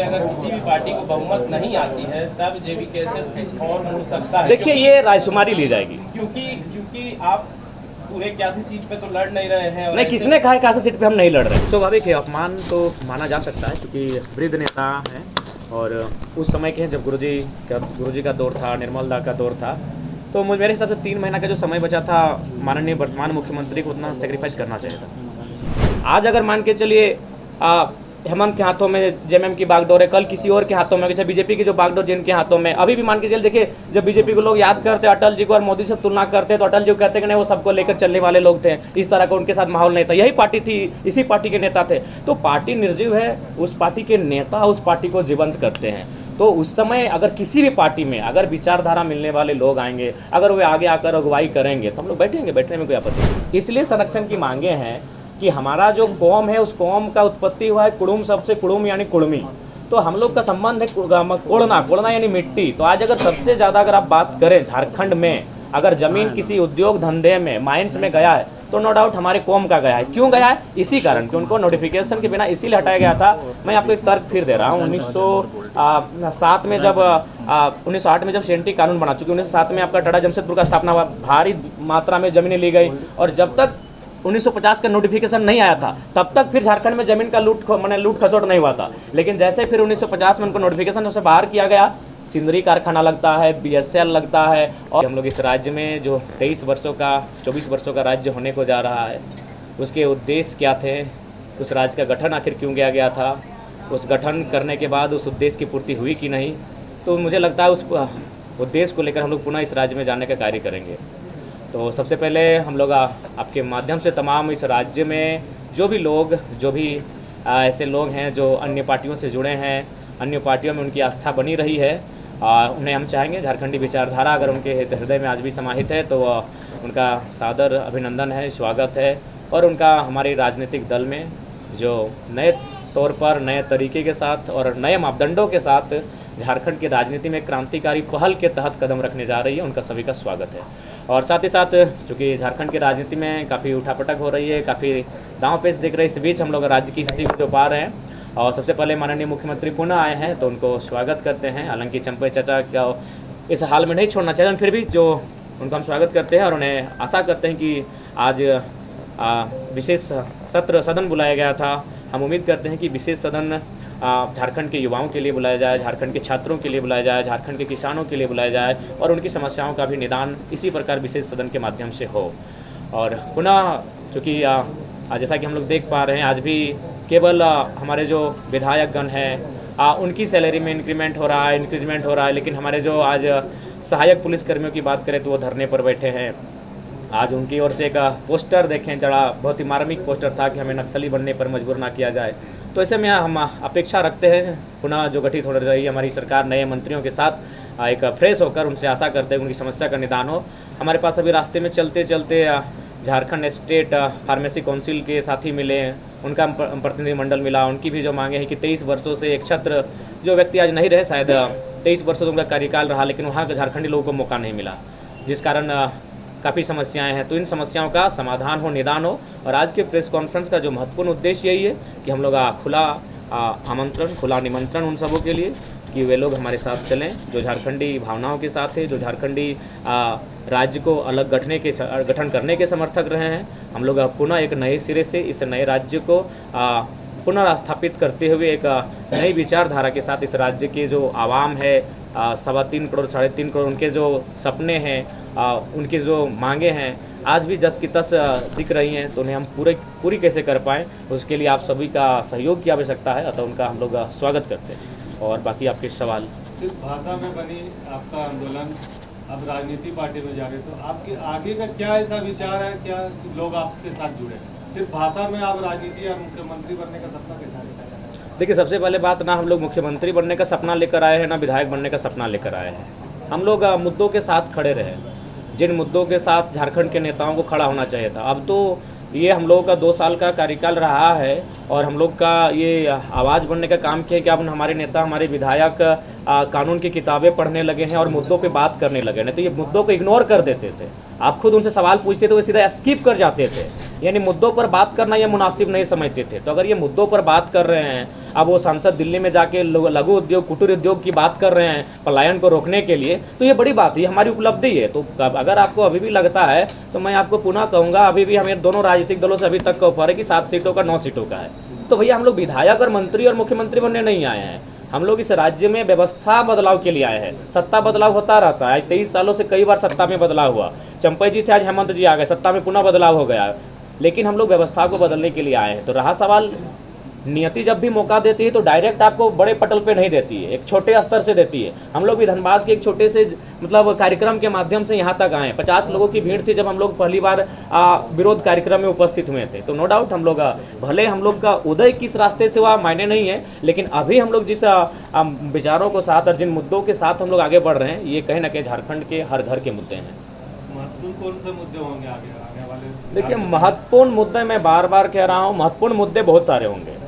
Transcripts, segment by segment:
में अगर किसी भी पार्टी को बहुमत नहीं आती है तब जेवीकेएसएस किस और मुड़ सकता है? देखिए, ये रायशुमारी ली जाएगी, क्योंकि आप पूरे 81 सीट पे तो लड़ नहीं रहे हैं। और नहीं, किसने कहा है 81 सीट पे हम नहीं लड़ रहे? स्वाभाविक है, अपमान तो माना जा सकता है क्योंकि वृद्ध नेता हैं और उस समय के हैं जब गुरुजी का दौर था, निर्मल दा का दौर था, तो मेरे हिसाब से 3 महीना का जो समय बचा था माननीय वर्तमान मुख्यमंत्री को उतना सेक्रीफाइस करना चाहिए था। आज अगर मान के चलिए हेमंत के हाथों में जेएमएम की बागडोर है, कल किसी और के हाथों में, जैसे बीजेपी की जो बागडोर जिनके हाथों में, अभी भी मान के चलिए, देखिए जब बीजेपी को लोग याद करते अटल जी को और मोदी से तुलना करते तो अटल जी को कहते कि नहीं वो सबको लेकर चलने वाले लोग थे, इस तरह का उनके साथ माहौल नहीं था, यही पार्टी थी, इसी पार्टी के नेता थे। तो पार्टी निर्जीव है, उस पार्टी के नेता उस पार्टी को जीवंत करते हैं। तो उस समय अगर किसी भी पार्टी में अगर विचारधारा मिलने वाले लोग आएंगे, अगर वे आगे आकर अगुवाई करेंगे तो हम लोग बैठेंगे, बैठने में कोई आपत्ति नहीं। इसलिए संरक्षण की मांगे हैं कि हमारा जो कौम है उस कौम का उत्पत्ति हुआ है कुड़ुम शब्द से, कुड़ुम यानी कुड़मी, तो हम लोग का संबंध है कोड़ना यानी मिट्टी। तो आज अगर सबसे ज़्यादा अगर आप बात करें झारखंड में, अगर जमीन किसी उद्योग धंधे में माइंस में गया है तो नो डाउट हमारे कौम का गया है। क्यों गया है? इसी कारण कि उनको नोटिफिकेशन के बिना इसीलिए हटाया गया था। मैं आपको एक तर्क फिर दे रहा हूँ, 1907 में जब 1908 में जब सेंटी कानून बना, चूँकि 1907 में आपका टाटा जमशेदपुर का स्थापना हुआ, भारी मात्रा में जमीनें ली गई और जब तक 1950 का नोटिफिकेशन नहीं आया था तब तक फिर झारखंड में जमीन का लूट खसोट नहीं हुआ था। लेकिन जैसे फिर 1950 में उनको नोटिफिकेशन उसे बाहर किया गया, सिंदरी कारखाना लगता है, बीएसएल लगता है, और हम लोग इस राज्य में जो 24 वर्षों का राज्य होने को जा रहा है, उसके उद्देश्य क्या थे, उस राज्य का गठन आखिर क्यों किया गया था, उस गठन करने के बाद उस उद्देश्य की पूर्ति हुई कि नहीं, तो मुझे लगता है उस उद्देश्य को लेकर हम लोग पुनः इस राज्य में जाने का कार्य करेंगे। तो सबसे पहले हम लोग आपके माध्यम से तमाम इस राज्य में जो भी ऐसे लोग हैं जो अन्य पार्टियों से जुड़े हैं, अन्य पार्टियों में उनकी आस्था बनी रही है, उन्हें हम चाहेंगे झारखंडी विचारधारा अगर उनके हृदय में आज भी समाहित है तो उनका सादर अभिनंदन है, स्वागत है, और उनका हमारे राजनीतिक दल में जो नए तौर पर, नए तरीके के साथ और नए मापदंडों के साथ झारखंड की राजनीति में क्रांतिकारी पहल के तहत कदम रखने जा रही है, उनका सभी का स्वागत है। और साथ ही साथ चूँकि झारखंड की राजनीति में काफ़ी उठापटक हो रही है, काफ़ी दांव पेच दिख रही है, इस बीच हम लोग राज्य की स्थिति को जो पा रहे हैं, और सबसे पहले माननीय मुख्यमंत्री पुनः आए हैं तो उनको स्वागत करते हैं। हालांकि चंपई चाचा का इस हाल में नहीं छोड़ना चाहिए, फिर भी जो उनको हम स्वागत करते हैं और उन्हें आशा करते हैं कि आज विशेष सदन बुलाया गया था। हम उम्मीद करते हैं कि विशेष सदन झारखंड के युवाओं के लिए बुलाया जाए, झारखंड के छात्रों के लिए बुलाया जाए, झारखंड के किसानों के लिए बुलाया जाए और उनकी समस्याओं का भी निदान इसी प्रकार विशेष सदन के माध्यम से हो। और पुनः चूँकि जैसा कि हम लोग देख पा रहे हैं, आज भी केवल हमारे जो विधायकगण हैं उनकी सैलरी में इंक्रीमेंट हो रहा है, लेकिन हमारे जो आज सहायक पुलिसकर्मियों की बात करें तो वो धरने पर बैठे हैं। आज उनकी ओर से एक पोस्टर देखें, जरा बहुत ही मार्मिक पोस्टर था कि हमें नक्सली बनने पर मजबूर ना किया जाए। तो ऐसे में हम अपेक्षा रखते हैं पुनः जो गठित हो रही है हमारी सरकार नए मंत्रियों के साथ एक फ्रेश होकर उनसे आशा करते हैं उनकी समस्या का निदान हो। हमारे पास अभी रास्ते में चलते चलते झारखंड स्टेट फार्मेसी काउंसिल के साथी मिले, उनका प्रतिनिधिमंडल मिला, उनकी भी जो मांगे हैं कि 23 वर्षों से एक छात्र जो व्यक्ति आज नहीं रहे, शायद 23 वर्षों से उनका कार्यकाल रहा, लेकिन वहाँ के झारखंडी लोगों को मौका नहीं मिला, जिस कारण काफ़ी समस्याएं हैं। तो इन समस्याओं का समाधान हो, निदान हो। और आज के प्रेस कॉन्फ्रेंस का जो महत्वपूर्ण उद्देश्य यही है कि हम लोग खुला आमंत्रण, खुला निमंत्रण उन सबों के लिए कि वे लोग हमारे साथ चलें जो झारखंडी भावनाओं के साथ है, जो झारखंडी राज्य को अलग गठन करने के समर्थक रहे हैं। हम लोग पुनः एक नए सिरे से इस नए राज्य को पुनर्स्थापित करते हुए एक नई विचारधारा के साथ इस राज्य के जो आवाम है 3.25 करोड़ 3.5 करोड़, उनके जो सपने हैं, उनकी जो मांगे हैं आज भी जस की तस दिख रही हैं, तो उन्हें हम पूरी कैसे कर पाएँ, उसके लिए आप सभी का सहयोग की आवश्यकता है। अतः उनका हम लोग स्वागत करते हैं। और बाकी आपके सवाल। सिर्फ भाषा में बनी आपका आंदोलन, अब राजनीति पार्टी में जा रहे, तो आपके आगे का क्या ऐसा विचार है, क्या लोग आपके साथ जुड़े? सिर्फ भाषा में आप राजनीति या मुख्यमंत्री बनने का सपना कैसा लेकर? देखिए, सबसे पहले बात, ना हम लोग मुख्यमंत्री बनने का सपना लेकर आए हैं, ना विधायक बनने का सपना लेकर आए हैं। हम लोग मुद्दों के साथ खड़े रहे, जिन मुद्दों के साथ झारखंड के नेताओं को खड़ा होना चाहिए था। अब तो ये हम लोगों का 2 साल का कार्यकाल रहा है और हम लोग का ये आवाज़ बनने का काम किया कि अब हमारे नेता, हमारे विधायक कानून की किताबें पढ़ने लगे हैं और मुद्दों पे बात करने लगे। नहीं तो ये मुद्दों को इग्नोर कर देते थे, आप खुद उनसे सवाल पूछते तो वो सीधा स्किप कर जाते थे, यानी मुद्दों पर बात करना ये मुनासिब नहीं समझते थे। तो अगर ये मुद्दों पर बात कर रहे हैं अब वो सांसद दिल्ली में जाके लघु उद्योग कुटीर उद्योग की बात कर रहे हैं पलायन को रोकने के लिए, तो ये बड़ी बात है, हमारी उपलब्धि है। तो अगर आपको अभी भी लगता है तो मैं आपको पुनः कहूँगा, अभी भी हमें दोनों राजनीतिक दलों से अभी तक का ऑफर है कि 7 सीटों का 9 सीटों का है। तो भैया हम लोग विधायक और मंत्री और मुख्यमंत्री बनने नहीं आए हैं, हम लोग इस राज्य में व्यवस्था बदलाव के लिए आए हैं। सत्ता बदलाव होता रहता है, आज 23 सालों से कई बार सत्ता में बदलाव हुआ, चंपई जी थे, आज हेमंत जी आ गए, सत्ता में पुनः बदलाव हो गया, लेकिन हम लोग व्यवस्था को बदलने के लिए आए हैं। तो रहा सवाल, नियति जब भी मौका देती है तो डायरेक्ट आपको बड़े पटल पे नहीं देती है, एक छोटे स्तर से देती है। हम लोग भी धनबाद के एक छोटे से मतलब कार्यक्रम के माध्यम से यहाँ तक आए, 50 लोगों की भीड़ थी जब हम लोग पहली बार विरोध कार्यक्रम में उपस्थित हुए थे। तो नो डाउट हम लोग भले हम लोग का उदय किस रास्ते से हुआ मायने नहीं है, लेकिन अभी हम लोग जिस विचारों को साथ और जिन मुद्दों के साथ हम लोग आगे बढ़ रहे हैं, ये कहीं ना कहीं झारखंड के हर घर के मुद्दे हैं। महत्वपूर्ण कौन से मुद्दे होंगे आगे वाले? देखिए, महत्वपूर्ण मुद्दे मैं बार बार कह रहा हूँ, महत्वपूर्ण मुद्दे बहुत सारे होंगे,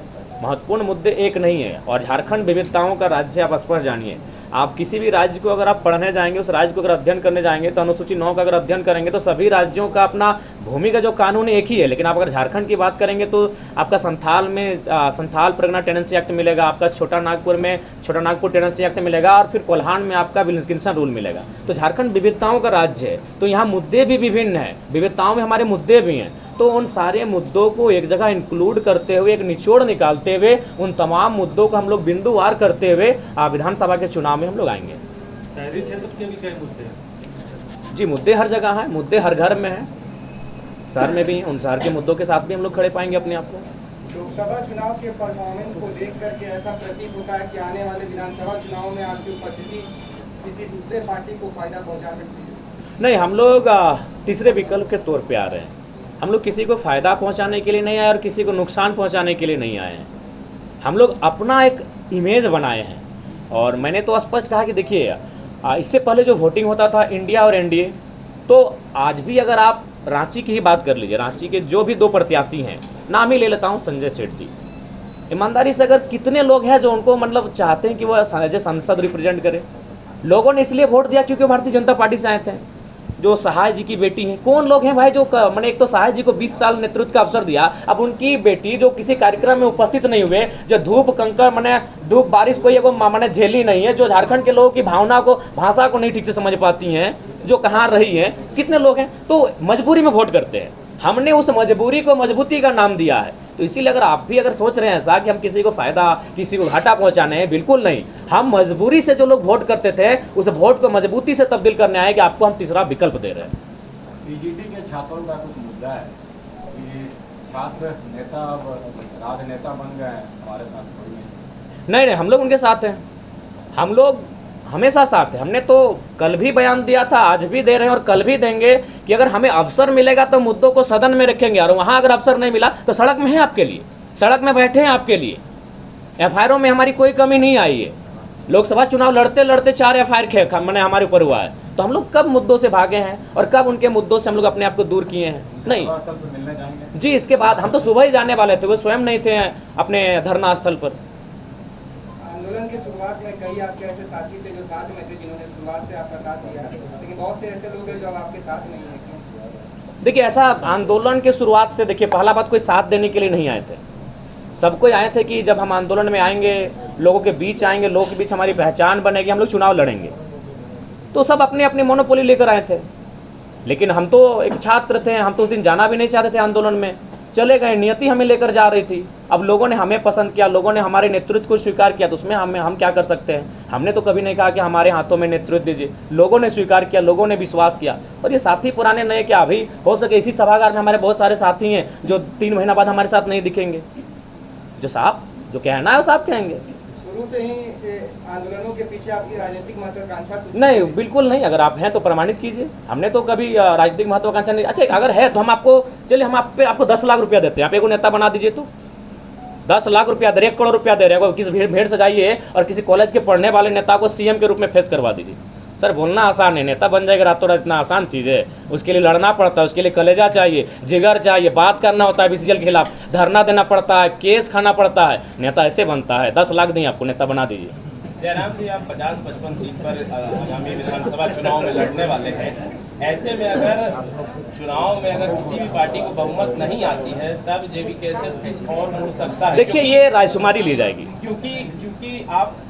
महत्वपूर्ण मुद्दे एक नहीं है। और झारखंड विविधताओं का राज्य, आप स्पष्ट जानिए, आप किसी भी राज्य को अगर आप पढ़ने जाएंगे, उस राज्य को अगर अध्ययन करने जाएंगे, तो अनुसूची 9 का अगर अध्ययन करेंगे तो सभी राज्यों का अपना भूमि का जो कानून है एक ही है। लेकिन आप अगर झारखंड की बात करेंगे तो आपका संथाल में संथाल परगना टेनेंसी एक्ट मिलेगा, आपका छोटा नागपुर में छोटा नागपुर टेनेंसी एक्ट मिलेगा, और फिर कोल्हान में आपका विल्किंसन रूल मिलेगा। तो झारखंड विविधताओं का राज्य है, तो यहाँ मुद्दे भी विभिन्न हैं, विविधताओं में हमारे मुद्दे भी हैं। तो उन सारे मुद्दों को एक जगह इंक्लूड करते हुए, एक निचोड़ निकालते हुए, उन तमाम मुद्दों को हम लोग बिंदुवार करते हुए विधानसभा के चुनाव में हम लोग आएंगे। शहरी क्षेत्र के भी कई मुद्दे हैं जी, मुद्दे हर जगह हैं, मुद्दे हर घर में हैं, शहर में भी हैं, उन शहर के मुद्दों के साथ भी हम लोग खड़े पाएंगे अपने आप को। लोकसभा चुनाव के परफॉर्मेंस को देख करके ऐसा प्रतीत होता है कि आने वाले विधानसभा चुनाव में आपकी उपस्थिति किसी दूसरे पार्टी को फायदा पहुंचा सकती है? नहीं, हम लोग तीसरे विकल्प के तौर पे आ रहे हैं। हम लोग किसी को फ़ायदा पहुंचाने के लिए नहीं आए और किसी को नुकसान पहुंचाने के लिए नहीं आए हैं। हम लोग अपना एक इमेज बनाए हैं। और मैंने तो स्पष्ट कहा कि देखिए, इससे पहले जो वोटिंग होता था इंडिया और एनडीए, तो आज भी अगर आप रांची की ही बात कर लीजिए, रांची के जो भी 2 प्रत्याशी हैं, नाम ही ले लेता हूँ, संजय सेठ जी, ईमानदारी से अगर कितने लोग हैं जो उनको मतलब चाहते हैं कि वो एज ए सांसद रिप्रेजेंट करें। लोगों ने इसलिए वोट दिया क्योंकि भारतीय जनता पार्टी से आए थे। जो सहाय जी की बेटी हैं, कौन लोग हैं भाई जो मैंने, एक तो सहाय जी को 20 साल नेतृत्व का अवसर दिया, अब उनकी बेटी जो किसी कार्यक्रम में उपस्थित नहीं हुए, जो धूप कंकर मैंने धूप बारिश कोई मैंने झेली नहीं है, जो झारखंड के लोगों की भावना को, भाषा को नहीं ठीक से समझ पाती हैं, जो कहाँ रही हैं, कितने लोग हैं, तो मजबूरी में वोट करते हैं। हमने उस मजबूरी को मजबूती का नाम दिया है। तो इसीलिए अगर आप भी अगर सोच रहे हैं ऐसा कि हम किसी को फायदा, किसी को घाटा पहुंचाने हैं, बिल्कुल नहीं। हम मजबूरी से जो लोग वोट करते थे, उस वोट को मजबूती से तब्दील करने आए कि आपको हम तीसरा विकल्प दे रहे हैं। पीजीटी के छात्रों का कुछ मुद्दा है कि छात्र नेता अब राजनेता बन गए हैं, हमारे साथ थोड़ी है। नहीं, हम लोग उनके साथ हैं, हम लोग हमेशा साथ हैं। हमने तो कल भी बयान दिया था, आज भी दे रहे हैं और कल भी देंगे कि अगर हमें अवसर मिलेगा तो मुद्दों को सदन में रखेंगे, और वहाँ अगर अवसर नहीं मिला तो सड़क में है आपके लिए, सड़क में बैठे हैं आपके लिए। एफआईआरों में हमारी कोई कमी नहीं आई है। लोकसभा चुनाव लड़ते लड़ते 4 एफआईआर मैंने हमारे ऊपर हुआ है। तो हम लोग कब मुद्दों से भागे हैं और कब उनके मुद्दों से हम लोग अपने आप को दूर किए हैं? नहीं मिलने जाएंगे जी, इसके बाद हम तो सुबह ही जाने वाले थे, वो स्वयं नहीं थे अपने धरना स्थल पर। आंदोलन की शुरुआत में कई आपके ऐसे साथी थे जो साथ में थे, जिन्होंने शुरुआत से आपका साथ दिया, लेकिन बहुत से ऐसे लोग हैं जो अब आपके साथ नहीं है, क्यों? देखिए, ऐसा आंदोलन की शुरुआत से, देखिए, पहला बात कोई साथ देने के लिए नहीं आए थे, सब कोई आए थे कि जब हम आंदोलन में आएंगे, लोगों के बीच आएंगे, लोगों के बीच हमारी पहचान बनेगी, हम लोग चुनाव लड़ेंगे। तो सब अपनी अपनी मोनोपोली लेकर आए थे। लेकिन हम तो एक छात्र थे, हम तो उस दिन जाना भी नहीं चाहते थे आंदोलन में, चले गए। नियति हमें लेकर जा रही थी। अब लोगों ने हमें पसंद किया, लोगों ने हमारे नेतृत्व को स्वीकार किया, तो उसमें हम क्या कर सकते हैं? हमने तो कभी नहीं कहा कि हमारे हाथों में नेतृत्व दीजिए। लोगों ने स्वीकार किया, लोगों ने विश्वास किया। और ये साथी पुराने नए क्या, अभी हो सके इसी सभागार में हमारे बहुत सारे साथी हैं जो 3 महीना बाद हमारे साथ नहीं दिखेंगे। जो साहब जो कहना है वो साहब कहेंगे। शुरू से ही आंदोलनों के पीछे आपकी राजनीतिक महत्वाकांक्षा नहीं, बिल्कुल नहीं। अगर आप हैं तो प्रमाणित कीजिए। हमने तो कभी राजनीतिक महत्वाकांक्षा नहीं। अच्छा, अगर है तो हम आपको, चलिए हम आपको 10 लाख रुपया देते हैं, आप एक नेता बना दीजिए। तो 10 लाख रुपया दे रहे, 1 करोड़ रुपया दे रहे हैं, किसी भीड़ से जाइए और किसी कॉलेज के पढ़ने वाले नेता को सीएम के रूप में फेस करवा दीजिए। सर, बोलना आसान है, नेता बन जाएगा रातों रात, इतना आसान चीज़ है? उसके लिए लड़ना पड़ता है, उसके लिए कलेजा चाहिए, जिगर चाहिए, बात करना होता है बीसीसीएल के खिलाफ, धरना देना पड़ता है, केस खाना पड़ता है। नेता ऐसे बनता है? 10 लाख दें आपको, नेता बना दीजिए। जयराम जी, आप 50-55 सीट पर आगामी विधानसभा चुनाव में लड़ने वाले हैं। ऐसे में अगर चुनाव में अगर किसी भी पार्टी को बहुमत नहीं आती है, तब जेवीकेएसएस किस और मुड़ सकता है? देखिए, ये रायशुमारी ली जाएगी, क्योंकि आप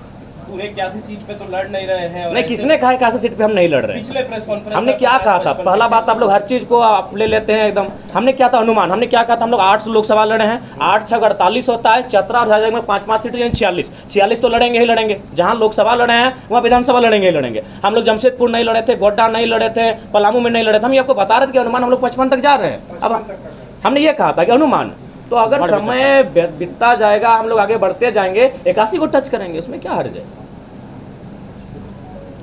पूरे 81 सीट पे तो लड़ नहीं रहे हैं। नहीं, किसने कहा 81 सीट पे हम नहीं लड़ रहे हैं? पिछले प्रेस कॉन्फ्रेंस हमने क्या कहा था? पहला बात, आप लोग हर चीज को आप ले लेते हैं एकदम। हमने क्या था अनुमान, हमने क्या कहा था? हम लोग 8 लोकसभा लड़े हैं, 8 6 48 होता है, 17 और झारखंड में 5 सीट यानी 46 तो लड़ेंगे ही लड़ेंगे। जहां लोकसभा लड़े हैं वहां विधानसभा लड़ेंगे ही लड़ेंगे। हम लोग जमशेदपुर नहीं लड़े थे, गोड्डा नहीं लड़े थे, पलामू में नहीं लड़े थे। हम ये आपको बता रहे थे कि अनुमान हम लोग 55 तक जा रहे हैं। अब हमने ये कहा था कि अनुमान, तो अगर समय बीतता जाएगा, हम लोग आगे बढ़ते जाएंगे, 81 को टच करेंगे, उसमें क्या हर्ज है?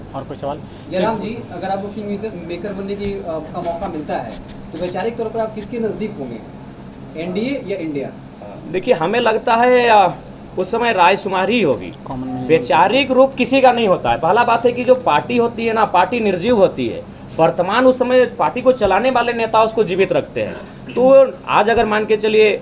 और कोई सवाल? जयराम जी, अगर आपको किंग मेकर बनने की का मौका मिलता है तो वैचारिक तौर पर आप किसके नज़दीक होंगे, एनडीए या इंडिया? देखिए, हमें लगता है उस समय रायशुमारी ही होगी, वैचारिक रूप किसी का नहीं होता है। पहला बात है कि जो पार्टी होती है ना, पार्टी निर्जीव होती है। वर्तमान उस समय पार्टी को चलाने वाले नेता उसको जीवित रखते हैं। तो आज अगर मान के चलिए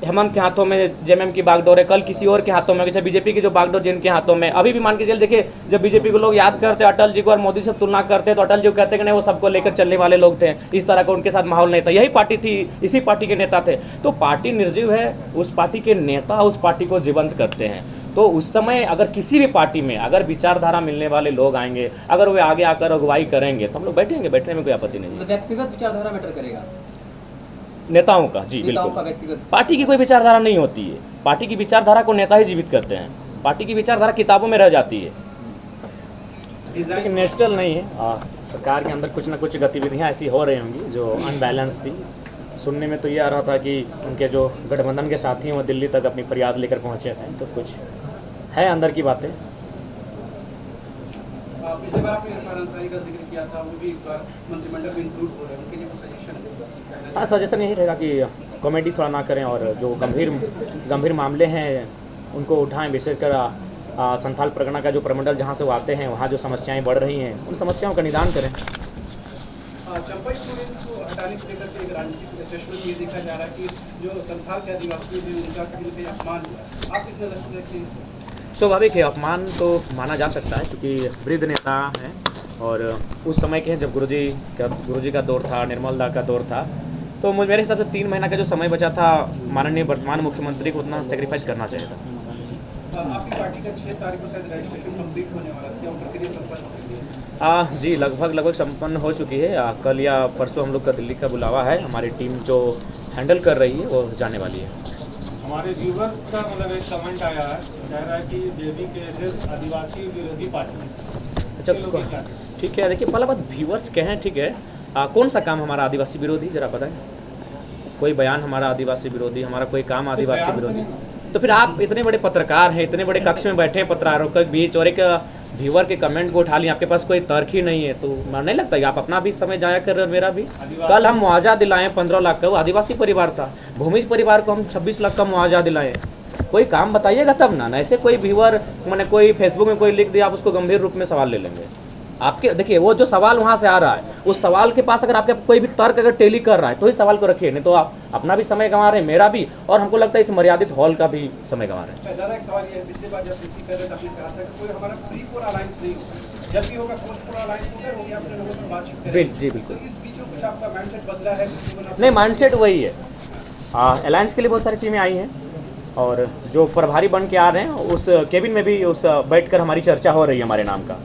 हेमंत के हाथों में जेएमएम की बागडोर है, कल किसी और के हाथों में, बीजेपी की जो बागडोर जिनके हाथों में, अभी भी मान के चलिए, देखिए जब बीजेपी को लोग याद करते अटल जी को और मोदी से तुलना करते तो अटल जी को कहते कि नहीं वो सबको लेकर चलने वाले लोग थे, इस तरह का उनके साथ माहौल नहीं था। यही पार्टी थी, इसी पार्टी के नेता थे। तो पार्टी निर्जीव है, उस पार्टी के नेता उस पार्टी को जीवंत करते हैं। तो उस समय अगर किसी भी पार्टी में अगर विचारधारा मिलने वाले लोग आएंगे, अगर वे आगे आकर अगुवाई करेंगे तो हम लोग बैठेंगे, बैठने में कोई आपत्ति नहीं है। व्यक्तिगत विचारधारा मैटर करेगा नेताओं का? जी नेताओं बिल्कुल। का व्यक्तिगत, पार्टी की कोई विचारधारा नहीं होती है। पार्टी की विचारधारा को नेता ही जीवित करते हैं। पार्टी की विचारधारा किताबों में रह जाती है, लेकिन नेचुरल नहीं है। सरकार के अंदर कुछ ना कुछ गतिविधियां ऐसी हो रही होंगी जो अनबैलेंस थी। सुनने में तो ये आ रहा था कि उनके जो गठबंधन के साथी हैं वो दिल्ली तक अपनी फरियाद लेकर पहुंचे थे, तो कुछ है अंदर की बातें। पिछली बार आपने इरफान अंसारी का जिक्र किया था, वो भी एक बार मंत्रिमंडल में इंक्लूड हो रहे हैं, उनके लिए कुछ सजेशन? हाँ, सजेशन यही रहेगा कि कॉमेडी थोड़ा ना करें और जो गंभीर मामले हैं उनको उठाएं। विशेषकर संथाल परगना का जो प्रमंडल जहाँ से वो आते हैं, वहाँ जो समस्याएं बढ़ रही हैं, उन समस्याओं का निदान करें। चंपई सोरेन को हटाने को लेकर के एक राजनीतिक सेशन में ये देखा जा रहा है कि जो संथाल के आदिवासी हैं उनका कहीं न कहीं अपमान हुआ। आप किस नजर से देखते हैं? स्वाभाविक है, अपमान तो माना जा सकता है क्योंकि वृद्ध नेता हैं और उस समय के हैं जब गुरुजी का दौर था, निर्मल दा का दौर था। तो मेरे हिसाब से 3 महीना का जो समय बचा था, माननीय वर्तमान मुख्यमंत्री को उतना सेक्रीफाइस करना चाहिए था। आपकी पार्टी का 6 तारीख को शायद रजिस्ट्रेशन कंप्लीट होने वाला है, क्या वो प्रक्रिया संपन्न हो गई है? जी, लगभग संपन्न हो चुकी है। कल या परसों हम लोग का दिल्ली का बुलावा है। हमारी टीम जो हैंडल कर रही है वो जाने वाली है। हमारे व्यूवर्स का मतलब एक कमेंट आया है, कह रहा है कि जेवीकेएसएस आदिवासी विरोधी पार्टी है। अच्छा, ठीक है। देखिए, पहला बात व्यूवर्स कहें, ठीक है, कौन सा काम हमारा आदिवासी विरोधी, जरा बताएं। कोई बयान हमारा आदिवासी विरोधी, हमारा कोई काम आदिवासी विरोधी? तो फिर आप इतने बड़े पत्रकार हैं, इतने बड़े कक्ष में बैठे हैं पत्रकारों के बीच और एक व्यूअर के कमेंट को उठा लिया, आपके पास कोई तर्क ही नहीं है, तो नहीं लगता कि आप अपना भी समय जाया कर रहे हो, मेरा भी? कल हम मुआवजा दिलाए 15 लाख का, वो आदिवासी परिवार था। भूमिज परिवार को हम 26 लाख का मुआवजा दिलाए। कोई काम बताइएगा तब ना। ऐसे कोई व्यूअर मैंने कोई फेसबुक में कोई लिख दिया, आप उसको गंभीर रूप में सवाल ले लेंगे। आपके देखिए, वो जो सवाल वहाँ से आ रहा है, उस सवाल के पास अगर आपके कोई भी तर्क अगर टेली कर रहा है तो इस सवाल को रखिए, नहीं तो आप अपना भी समय गंवा रहे हैं, मेरा भी, और हमको लगता है इस मर्यादित हॉल का भी समय गंवा रहे हैं। दादा, एक सवाल ये है, पिछली बार जब इसी कर रहे थे आपने कहा था कि कोई हमारा प्री पोल अलायंस नहीं होगा, जब भी होगा पोस्ट पोल अलायंस होगा, आपने लोगों से बातचीत करें। जी बिल्कुल। तो इस बीच में कुछ आपका माइंडसेट बदला है? नहीं, माइंडसेट वही है। अलायंस के लिए बहुत सारी टीमें आई हैं और जो प्रभारी बन के आ रहे हैं उस केबिन में भी उस बैठकर हमारी चर्चा हो रही है हमारे नाम का।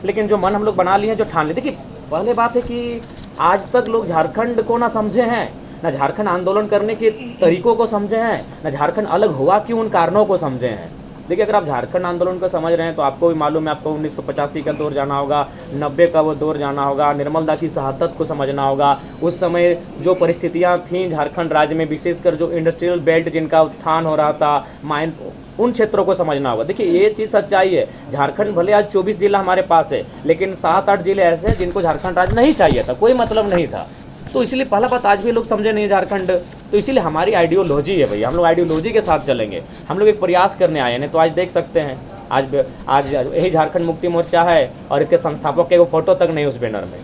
लेकिन जो मन हम लोग बना लिए हैं, जो ठान लिए, देखिए पहले बात है कि आज तक लोग झारखंड को ना समझे हैं, ना झारखंड आंदोलन करने के तरीकों को समझे हैं, ना झारखंड अलग हुआ क्यों उन कारणों को समझे हैं। देखिए, अगर आप झारखंड आंदोलन को समझ रहे हैं तो आपको भी मालूम है, आपको 1985 का दौर जाना होगा, 90 का वो दौर जाना होगा, निर्मल दा की शहादत को समझना होगा। उस समय जो परिस्थितियाँ थीं झारखंड राज्य में, विशेषकर जो इंडस्ट्रियल बेल्ट जिनका उत्थान हो रहा था, माइंस, उन क्षेत्रों को समझना होगा। देखिए, ये चीज़ सच्चाई है, झारखंड भले आज 24 जिला हमारे पास है, लेकिन 7-8 जिले ऐसे हैं जिनको झारखंड राज्य नहीं चाहिए था, कोई मतलब नहीं था। तो इसलिए पहला बात, आज भी लोग समझे नहीं झारखंड, तो इसीलिए हमारी आइडियोलॉजी है भैया, हम लोग आइडियोलॉजी के साथ चलेंगे। हम लोग एक प्रयास करने आए हैं, तो आज देख सकते हैं, आज यही झारखंड मुक्ति मोर्चा है और इसके संस्थापक के वो फोटो तक नहीं उस बैनर में।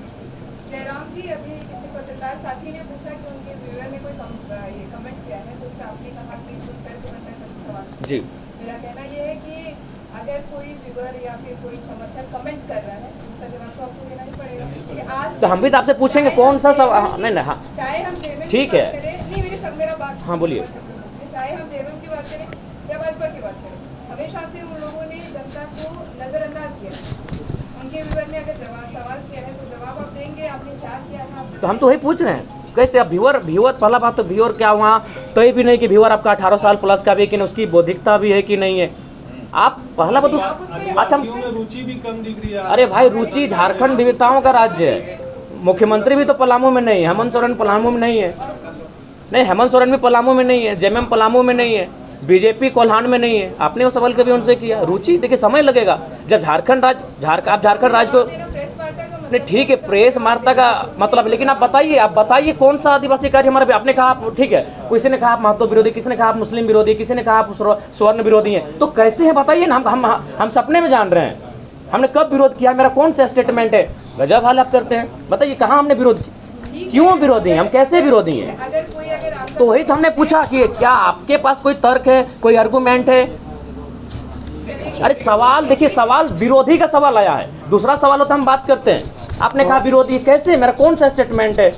जयराम जी, अभी किसी पत्रकार साथी ने पूछा कि उनके व्यूअर ने कोई कमेंट किया है, तो उसका आपने कहा कि जी, मेरा कहना ये है कि अगर अगर कोई व्यूअर या फिर कोई समर्थक कमेंट कर रहा है उसका जवाब तो आपको देना ही पड़ेगा कि आज तो हम भी तो आपसे पूछेंगे कौन सा सब नहीं हाँ चाहे हम जेएमएम ठीक की है। बात करें, नहीं मेरा बात हाँ, बोलिए। चाहे हम जेएमएम की बात करें या भाजपा की बात करें, हमेशा से उन लोगों ने जनता को नजरअंदाज किया। उनके व्यूअर ने अगर सवाल किया है तो जवाब आप देंगे, आपने क्या किया था। तो हम तो वही पूछ रहे हैं कैसे अब व्यूअर पहला बात तो व्यूअर क्या वहाँ तय भी नहीं कि व्यूअर आपका 18 साल प्लस का भी, लेकिन उसकी बौद्धिकता भी है कि नहीं है। आप पहला बात अच्छा आदिवासियों में रुचि भी कम दिख रही है। अरे भाई रुचि, झारखंड विविधताओं का राज्य है। मुख्यमंत्री भी तो पलामू में नहीं है, हेमंत सोरेन पलामू में नहीं है, नहीं हेमंत सोरेन भी पलामू में नहीं है, जेएमएम पलामू में नहीं है, बीजेपी कोल्हान में नहीं है। आपने वो सवाल कभी उनसे किया? रुचि देखिए समय लगेगा जब झारखंड राज्य को नहीं ठीक है प्रेस वार्ता का मतलब, लेकिन आप बताइए कौन सा आदिवासी कार्य हमारा। आपने कहा आप ठीक है, किसी ने कहा आप महतो विरोधी, किसी ने कहा आप मुस्लिम विरोधी, किसी ने कहा आप स्वर्ण विरोधी हैं, तो कैसे हैं बताइए ना। हम सपने में जान रहे हैं हमने कब विरोध किया, मेरा कौन सा स्टेटमेंट है। गजब हाल आप करते हैं, बताइए कहाँ हमने विरोध किया, क्यों विरोधी हैं, हम कैसे विरोधी हैं। तो वही तो हमने पूछा कि क्या आपके पास कोई तर्क है, कोई आर्गूमेंट है। अरे सवाल देखिए, सवाल विरोधी का सवाल आया है, दूसरा सवाल होता हम बात करते हैं। आपने कहा विरोधी, कैसे, मेरा कौन सा स्टेटमेंट है।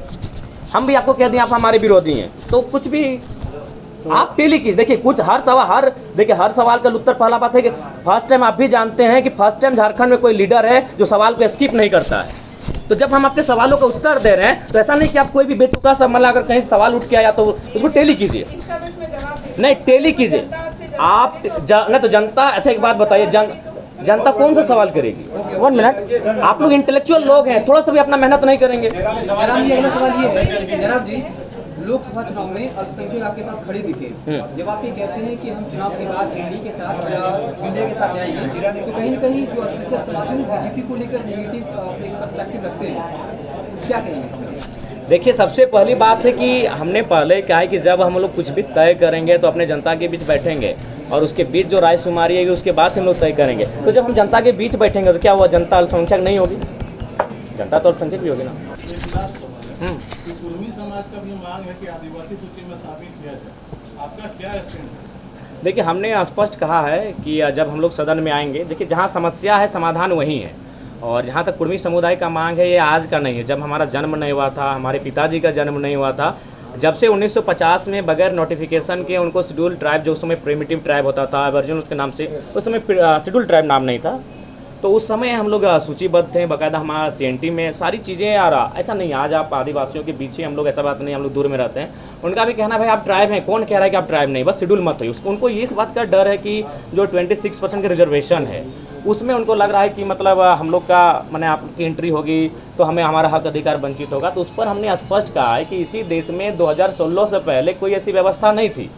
हम भी आपको कह दें आप हमारे विरोधी हैं, तो कुछ भी आप टेली की देखिए कुछ हर सवाल का उत्तर। पहला बात है कि फर्स्ट टाइम आप भी जानते हैं कि फर्स्ट टाइम झारखंड में कोई लीडर है जो सवाल को स्किप नहीं करता है। तो जब हम आपके सवालों का उत्तर दे रहे हैं तो ऐसा नहीं कि आप कोई भी बेतुका सा मतलब अगर कहीं सवाल उठ के आया तो उसको टेली कीजिए, नहीं टेली कीजिए आप नहीं तो जनता। अच्छा एक बात बताइए, जनता कौन सा सवाल करेगी। 1 मिनट, आप लोग इंटेलेक्चुअल लोग हैं, थोड़ा सा भी अपना मेहनत नहीं करेंगे। जनाब जी अगला सवाल ये है, जनाब जी लोकसभा चुनाव में अल्पसंख्यक आपके साथ खड़े दिखे, जब आप ये कहते हैं कि हम चुनाव के बाद एनडीए के साथ या इंडिया के साथ जाएंगे, तो कहीं न कहीं जो अल्पसंख्यक समाज है वो बीजेपी को लेकर नेगेटिव एक पर्सपेक्टिव रखते हैं, क्या कहेंगे इसमें। देखिए सबसे पहली बात है कि हमने पहले कहा है कि जब हम लोग कुछ भी तय करेंगे तो अपने जनता के बीच बैठेंगे और उसके बीच जो रायशुमारी है उसके बाद हम लोग तय करेंगे। तो जब हम जनता के बीच बैठेंगे तो क्या हुआ, जनता अल्पसंख्यक नहीं होगी, जनता तो अल्पसंख्यक भी होगी ना। कुर्मी समाज का भी मांग है कि आदिवासी सूची में शामिल किया जाए, आपका क्या स्टैंड है। देखिए हमने स्पष्ट कहा है कि जब हम लोग सदन में आएंगे, देखिए जहाँ समस्या है समाधान वहीं है। और जहाँ तक कुर्मी समुदाय का मांग है ये आज का नहीं है, जब हमारा जन्म नहीं हुआ था, हमारे पिताजी का जन्म नहीं हुआ था, जब से 1950 में बगैर नोटिफिकेशन के उनको शेड्यूल ट्राइब, जो उस समय प्रिमिटिव ट्राइब होता था वर्जिन उसके नाम से, उस समय शेड्यूल ट्राइब नाम नहीं था, तो उस समय हम लोग सूचीबद्ध थे बाकायदा, हमारा CNT में सारी चीज़ें आ रहा। ऐसा नहीं आज आप आदिवासियों के पीछे हम लोग, ऐसा बात नहीं, हम लोग दूर में रहते हैं। उनका भी कहना भाई आप ट्राइब हैं, कौन कह रहा है कि आप ट्राइब नहीं, बस शेड्यूल मत हो। उनको ये इस बात का डर है कि जो 26% के रिजर्वेशन है उसमें उनको लग रहा है कि मतलब हम लोग का मैंने आपकी एंट्री होगी तो हमें हमारा हक अधिकार वंचित होगा। तो उस पर हमने स्पष्ट कहा है कि इसी देश में 2016 से पहले कोई ऐसी व्यवस्था नहीं थी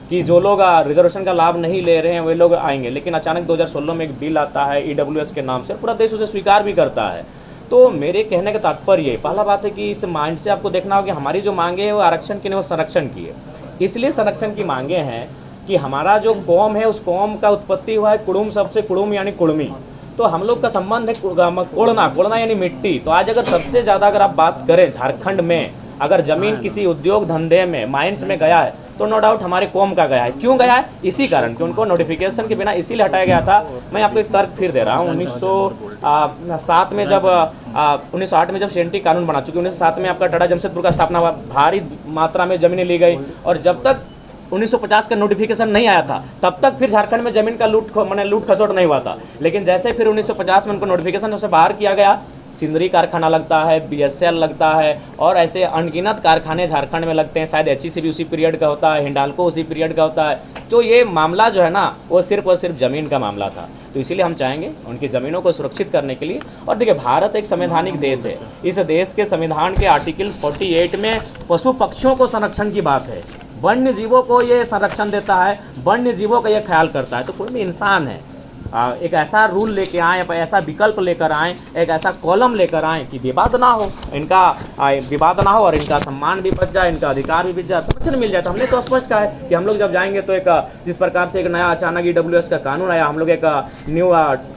कि जो लोग रिजर्वेशन का लाभ नहीं ले रहे हैं वे लोग आएंगे, लेकिन अचानक 2016 में एक बिल आता है EWS के नाम से, पूरा देश उसे स्वीकार भी करता है। तो मेरे कहने का तात्पर्य पहला बात है कि इस माइंड से आपको देखना होगा कि हमारी जो मांगे हैं वो आरक्षण की नहीं, वो संरक्षण की है। इसलिए संरक्षण की मांगे हैं कि हमारा जो कौम है उस कौम का उत्पत्ति हुआ है कुड़ुम शब्द से, कुड़ुम यानी कुड़मी, तो हम लोग का संबंध है कोड़ना यानी मिट्टी। तो आज अगर सबसे ज़्यादा अगर आप बात करें झारखंड में, अगर जमीन किसी उद्योग धंधे में माइंस में गया है तो नो डाउट हमारे कौम का गया है। क्यों गया है? इसी कारण कि उनको नोटिफिकेशन के बिना इसीलिए हटाया गया था। मैं आपको एक तर्क फिर दे रहा हूँ, 1907 में जब 1908 में जब CNT कानून बना, चूँकि 1907 में आपका टाटा जमशेदपुर का स्थापना हुआ, भारी मात्रा में ज़मीनें ली गई, और जब तक 1950 का नोटिफिकेशन नहीं आया था तब तक फिर झारखंड में ज़मीन का लूट खसोट नहीं हुआ था। लेकिन जैसे फिर 1950 में उनको नोटिफिकेशन से बाहर किया गया, सिंदरी कारखाना लगता है, BSL लगता है, और ऐसे अनगिनत कारखाने झारखंड में लगते हैं। शायद HEC भी उसी पीरियड का होता है, हिंडाल्को उसी पीरियड का होता है। तो ये मामला जो है ना वो सिर्फ और सिर्फ ज़मीन का मामला था। तो इसीलिए हम चाहेंगे उनकी ज़मीनों को सुरक्षित करने के लिए। और देखिए भारत एक संवैधानिक देश है, इस देश के संविधान के आर्टिकल 48 में पशु पक्षियों को संरक्षण की बात है, वन्य जीवों को ये संरक्षण देता है, वन्य जीवों का ये ख्याल करता है। तो कोई भी इंसान है एक ऐसा रूल लेके आएँ, ऐसा विकल्प लेकर आएँ, एक ऐसा कॉलम लेकर आएँ कि विवाद ना हो, इनका विवाद ना हो और इनका सम्मान भी बच जाए, इनका अधिकार भी बच जाए, संरक्षण मिल जाए। तो हमने तो स्पष्ट कहा है कि हम लोग जब जाएंगे तो एक जिस प्रकार से एक नया अचानक EWS का कानून आया, हम लोग एक न्यू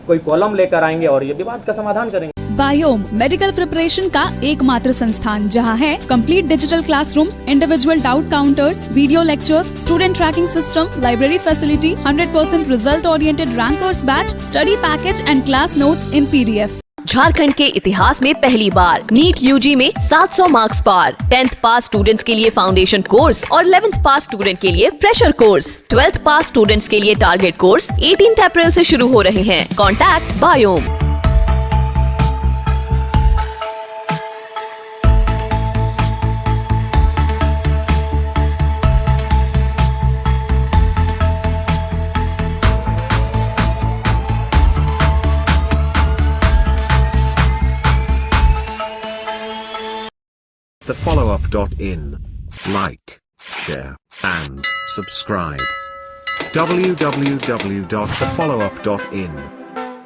कोई कॉलम लेकर आएंगे और ये विवाद का समाधान करेंगे। बायोम मेडिकल प्रिपरेशन का एकमात्र संस्थान जहां है complete digital classrooms, individual doubt counters, video lectures, student tracking system, library facility, 100% result oriented rankers batch, study package and class notes in PDF। Jharkhand के इतिहास में पहली बार नीट UG में 700 मार्क्स पार। 10th पास स्टूडेंट्स के लिए फाउंडेशन कोर्स और 11th पास student के लिए फ्रेशर कोर्स। 12th पास स्टूडेंट्स के लिए टारगेट कोर्स 18 अप्रैल से शुरू हो रहे हैं। Contact biome. TheFollowUp.in. Like, share, and subscribe. www.thefollowup.in